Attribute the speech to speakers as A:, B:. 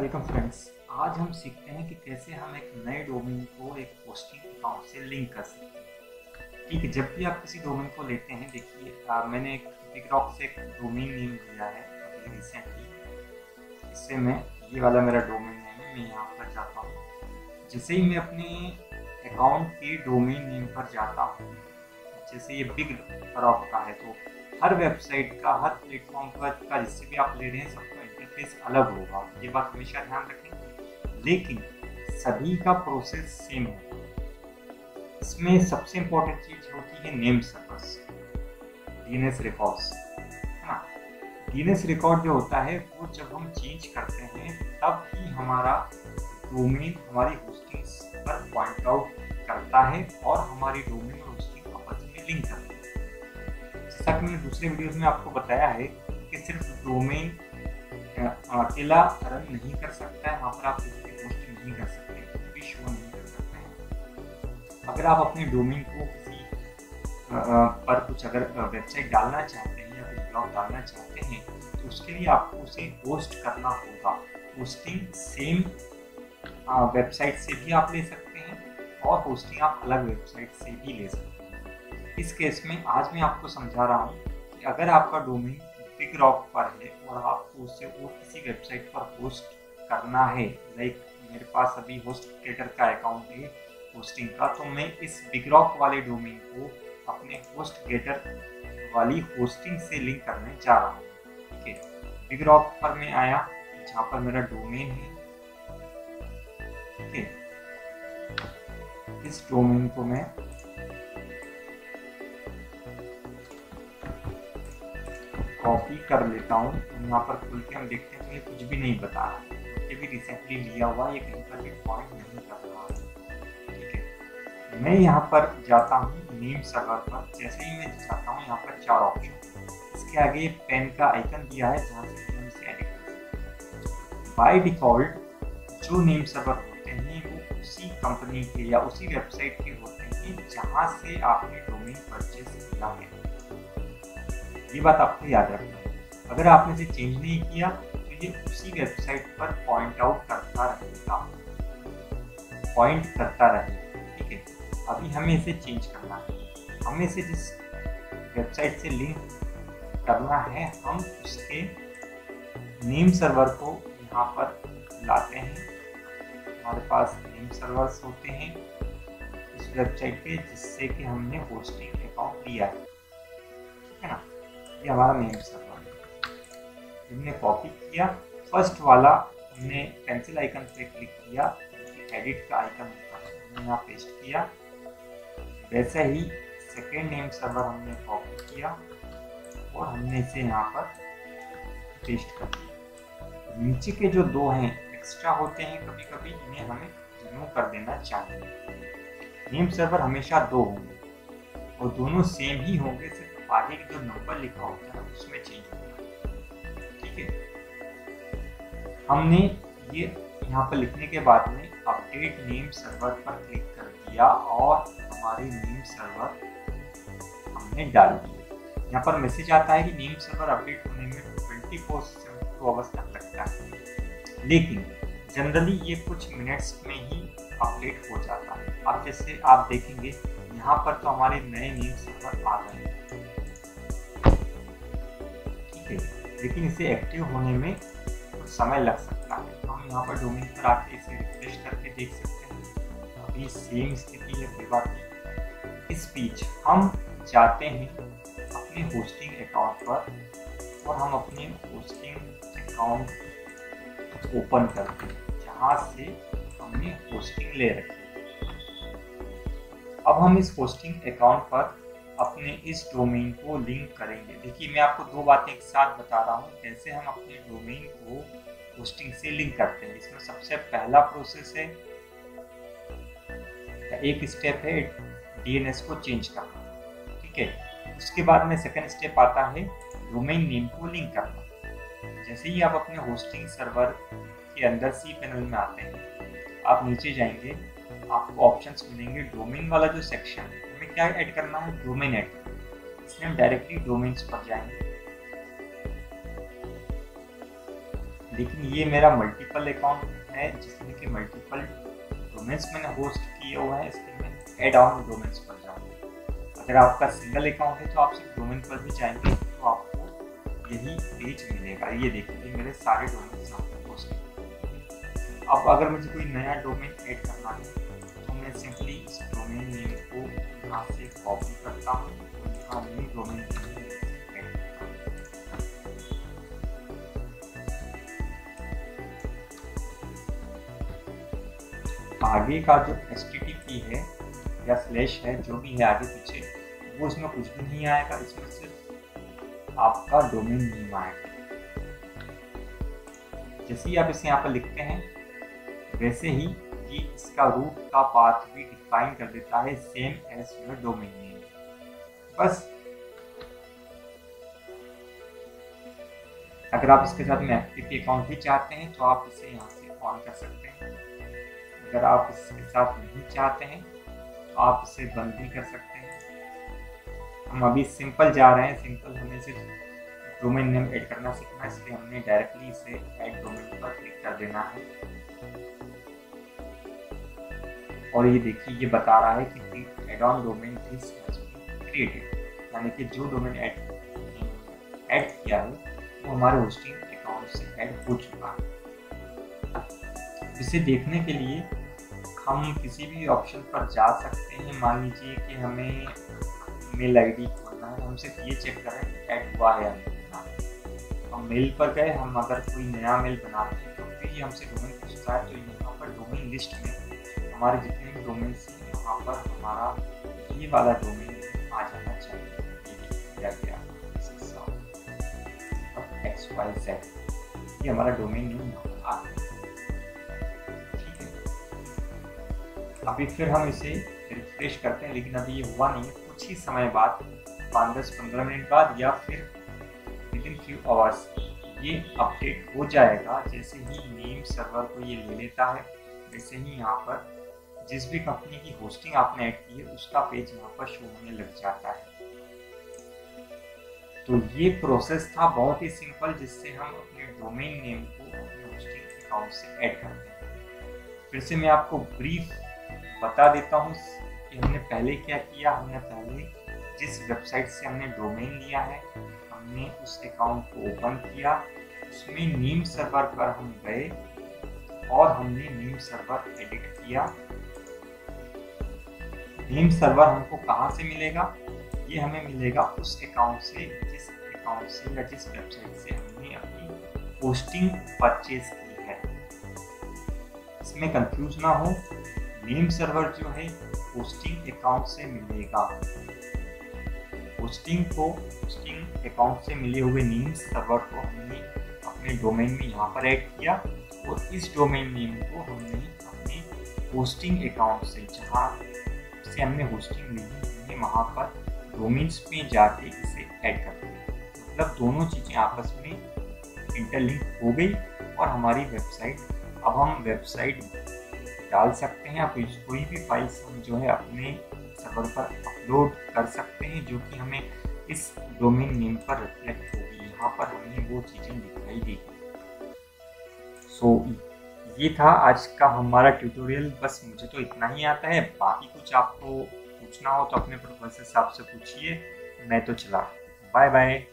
A: Welcome friends. आज हम सीखते हैं कि कैसे हम एक नए डोमेन को एक होस्टिंग अकाउंट से लिंक कर सकते हैं। ठीक है, जब भी आप किसी डोमेन को लेते हैं, देखिए मैंने एक बिगरॉक से एक डोमेन नेम लिया है अभी रिसेंटली। इससे मैं ये वाला मेरा डोमेन नेम है, मैं यहाँ पर जाता हूँ। जैसे ही मैं अपने अकाउंट के डोमेन नेम पर जाता हूँ, जैसे ये बिगरॉक का है, तो हर वेबसाइट का, हर प्लेटफॉर्म का जिससे भी आप ले रहे हैं, सबका इंटरफेस अलग होगा। ये बात हमेशा ध्यान रखें, लेकिन सभी का प्रोसेस सेम होगा। इसमें सबसे इम्पोर्टेंट चीज होती है नेम सर्वर्स, डीएनएस रिकॉर्ड्स, है ना। डीएनएस रिकॉर्ड जो होता है वो जब हम चेंज करते हैं तब ही हमारा डोमेन हमारी होस्टिंग पर पॉइंट आउट करता है और हमारी डोमेन और होस्टिंग आपस में लिंक करता है। जैसा कि मैंने दूसरे वीडियोस में आपको बताया है कि सिर्फ डोमेन अकेला रन नहीं कर सकता है, वहाँ पर आप कुछ भी पोस्ट नहीं कर सकते, कुछ भी शो नहीं कर सकते हैं। अगर आप अपने डोमेन को किसी पर कुछ अगर वेबसाइट डालना चाहते हैं या कुछ ब्लॉग डालना चाहते हैं, तो उसके लिए आपको उसे होस्ट करना होगा। होस्टिंग सेम वेबसाइट से भी आप ले सकते हैं और होस्टिंग आप अलग वेबसाइट से भी ले सकते हैं। इस केस में आज मैं आपको समझा रहा हूँ कि अगर आपका डोमेन बिगरॉक पर है और आपको उसे और किसी वेबसाइट पर होस्ट करना है, लाइक मेरे पास अभी होस्टगेटर का अकाउंट है होस्टिंग का, तो मैं इस बिगरॉक वाले डोमेन को अपने होस्टगेटर वाली होस्टिंग से लिंक करने जा रहा हूँ। ठीक है, बिगरॉक पर मैं आया जहाँ पर मेरा डोमेन है। ठीक है, इस डोमेन को मैं कॉपी कर लेता हूँ। यहाँ पर खुल के हम देखते हैं तो ये कुछ भी नहीं बता रहा है, ये भी रिसेंटली लिया हुआ, ये कहीं पर भी पॉइंट नहीं कर रहा है। ठीक है, मैं यहाँ पर जाता हूँ नेम सर्वर पर। जैसे ही मैं जाता हूँ, यहाँ पर 4 ऑप्शन, इसके आगे ये पेन का आइकन दिया है जहाँ से हम इसे एडिट कर सकते हैं। बाय डिफॉल्ट जो नेम सर्वर होते हैं वो उसी कंपनी के या उसी वेबसाइट के होते हैं जहाँ से आपने डोमेन परचेज किया है। ये बात आपको याद रखना है। अगर आपने इसे चेंज नहीं किया तो ये उसी वेबसाइट पर पॉइंट आउट करता रहेगा, पॉइंट करता रहेगा। ठीक है, अभी हमें इसे चेंज करना है। हमें इसे जिस वेबसाइट से लिंक करना है, हम उसके नेम सर्वर को यहाँ पर लाते हैं। हमारे पास नेम सर्वर्स होते हैं इस वेबसाइट पे जिससे कि हमने होस्टिंग अकाउंट लिया है। ठीक है ना, ये हमारा नेम सर्वर है। हमने कॉपी किया, फर्स्ट वाला हमने पेंसिल आइकन पे क्लिक किया, एडिट का आइकन होता है, हमने यहाँ पेस्ट किया। वैसे ही सेकेंड नेम सर्वर हमने कॉपी किया और हमने इसे यहाँ पर पेस्ट कर दिया। नीचे के जो 2 हैं एक्स्ट्रा होते हैं, कभी कभी इन्हें हमें रिमूव कर देना चाहिए। नेम सर्वर हमेशा 2 होंगे और दोनों सेम ही होंगे, सिर्फ आगे जो नंबर लिखा होता है उसमें चेंज होगा। ठीक है, हमने ये यहाँ पर लिखने के बाद में अपडेट नेम सर्वर पर क्लिक कर दिया और हमारे नेम सर्वर हमने डाल दिए। यहाँ पर मैसेज आता है कि नेम सर्वर अपडेट होने में 24 से 2 आवर्स तक लगता है, लेकिन जनरली ये कुछ मिनट्स में ही अपडेट हो जाता है। अब जैसे आप देखेंगे यहाँ पर तो हमारे नए नेम सर्वर आ गए हैं, लेकिन इसे एक्टिव होने में कुछ समय लग सकता है। तो हम यहाँ पर डोमेन पर आके इसे रिफ्रेश करके देख सकते हैं, अभी सेम स्थिति है, कोई बात नहीं। इस बीच हम जाते हैं अपने होस्टिंग अकाउंट पर और हम अपने होस्टिंग अकाउंट ओपन करते हैं जहाँ से हमने होस्टिंग ले रखी है। अब हम इस होस्टिंग अकाउंट पर अपने इस डोमेन को लिंक करेंगे। देखिए, मैं आपको 2 बातें एक साथ बता रहा हूँ कैसे हम अपने डोमेन को होस्टिंग से लिंक करते हैं। इसमें सबसे पहला प्रोसेस है, एक स्टेप है डीएनएस को चेंज करना। ठीक है, उसके बाद में सेकंड स्टेप आता है डोमेन नेम को लिंक करना। जैसे ही आप अपने होस्टिंग सर्वर के अंदर सी पैनल में आते हैं, आप नीचे जाएंगे, आपको ऑप्शंस मिलेंगे। डोमेन वाला जो सेक्शन है, हमें क्या ऐड करना है, डोमेन ऐड करना है। इसलिए हम डायरेक्टली डोमेन्स पर जाएंगे। लेकिन ये मेरा मल्टीपल अकाउंट है जिसमें कि मल्टीपल डोमेन्स मैंने होस्ट किए हुए हैं, इसलिए मैं एड ऑन डोमेन्स पर जाऊँगा। अगर आपका सिंगल अकाउंट है तो आप सिर्फ डोमेन पर भी जाएंगे तो आपको यही पेज मिलेगा। ये देखिए मेरे सारे डोमेन्स यहाँ पर होस्ट हैं। अब अगर मुझे कोई नया डोमेन ऐड करना है तो मैं सिंपली इस डोमेन नेम को यहाँ से कॉपी करता हूँ और यहाँ न्यू डोमेन आगे का जो HTTP है या स्लैश है जो भी है आगे पीछे, वो इसमें कुछ भी नहीं आएगा, इसमें सिर्फ आपका डोमेन नेम आएगा। जैसे ही आप इसे यहाँ पर लिखते हैं वैसे ही ये इसका रूट का पाथ भी डिफाइन कर देता है, same as your domain name. बस अगर आप इसके साथ में FTP अकाउंट भी चाहते हैं तो आप इसे यहाँ से ऑन कर सकते हैं। अगर आप इसके साथ नहीं चाहते हैं तो आप इसे बंद भी कर सकते हैं। हम अभी सिंपल जा रहे हैं, सिंपल हमें सिर्फ डोमेन नेम ऐड करना सीखना है, इसलिए हमने डायरेक्टली इसे ऐड डोमेन पर क्लिक कर देना है। और ये देखिए ये बता रहा है कि add on domain is created, यानी कि जो डोमेन ऐड किया है वो हमारे होस्टिंग अकाउंट से ऐड हो चुका है। इसे देखने के लिए हम किसी भी ऑप्शन पर जा सकते हैं। मान लीजिए कि हमें मेल आईडी खोलना है, हम सिर्फ ये चेक करें ऐड हुआ है या नहीं। हम मेल पर गए, हम अगर कोई नया मेल बनाते हैं तो फिर हमसे डोमेन पूछता है, तो यहाँ पर डोमेन लिस्ट में हमारे जितने भी डोमेन हैं यहाँ पर हमारा ये वाला डोमेन आ जाना चाहिए। XYZ ये हमारा डोमेन नेम यहाँ पर आ गया। अभी फिर हम इसे रिफ्रेश करते हैं, लेकिन अभी ये हुआ नहीं है। कुछ ही समय बाद 5-10-15 मिनट बाद या फिर विदिन फ्यू आवर्स ये अपडेट हो जाएगा। जैसे ही नेम सर्वर को ये ले लेता है वैसे ही यहाँ पर जिस भी कंपनी की होस्टिंग आपने ऐड की है उसका पेज यहाँ पर शो होने लग जाता है। तो ये प्रोसेस था बहुत ही सिंपल, जिससे हम अपने डोमेन नेम को अपने होस्टिंग अकाउंट से ऐड करते हैं। फिर से मैं आपको ब्रीफ बता देता हूँ कि हमने पहले क्या किया। हमने पहले जिस वेबसाइट से हमने डोमेन लिया है हमने उस अकाउंट को ओपन किया, उसमें नीम सर्वर पर हम गए और हमने नीम सर्वर एडिट किया। नीम सर्वर हमको कहाँ से मिलेगा? ये हमें मिलेगा उस अकाउंट से जिस अकाउंट से या जिस वेबसाइट से हमने अपनी होस्टिंग परचेज की है। इसमें कंफ्यूज ना हो, नेम सर्वर जो है होस्टिंग अकाउंट से मिलेगा। होस्टिंग अकाउंट से मिले हुए नेम सर्वर को हमने अपने डोमेन में यहाँ पर ऐड किया और इस डोमेन नेम को हमने अपने होस्टिंग अकाउंट से जहाँ से हमने होस्टिंग ली हमने वहाँ पर डोमेन्स में जाके इसे ऐड कर दिया। मतलब दोनों चीज़ें आपस में इंटरलिंक हो गई और हमारी वेबसाइट, अब हम वेबसाइट डाल सकते हैं। आप कोई भी फाइल्स हम जो है अपने सर्वर पर अपलोड कर सकते हैं जो कि हमें इस डोमेन नेम पर रिफ्लेक्ट होगी। यहाँ पर हमें वो चीज़ें दिखाई देगी। सो ये था आज का हमारा ट्यूटोरियल। बस मुझे तो इतना ही आता है, बाकी कुछ आपको पूछना हो तो अपने प्रोफेसर साहब से पूछिए। मैं तो चला, बाय बाय।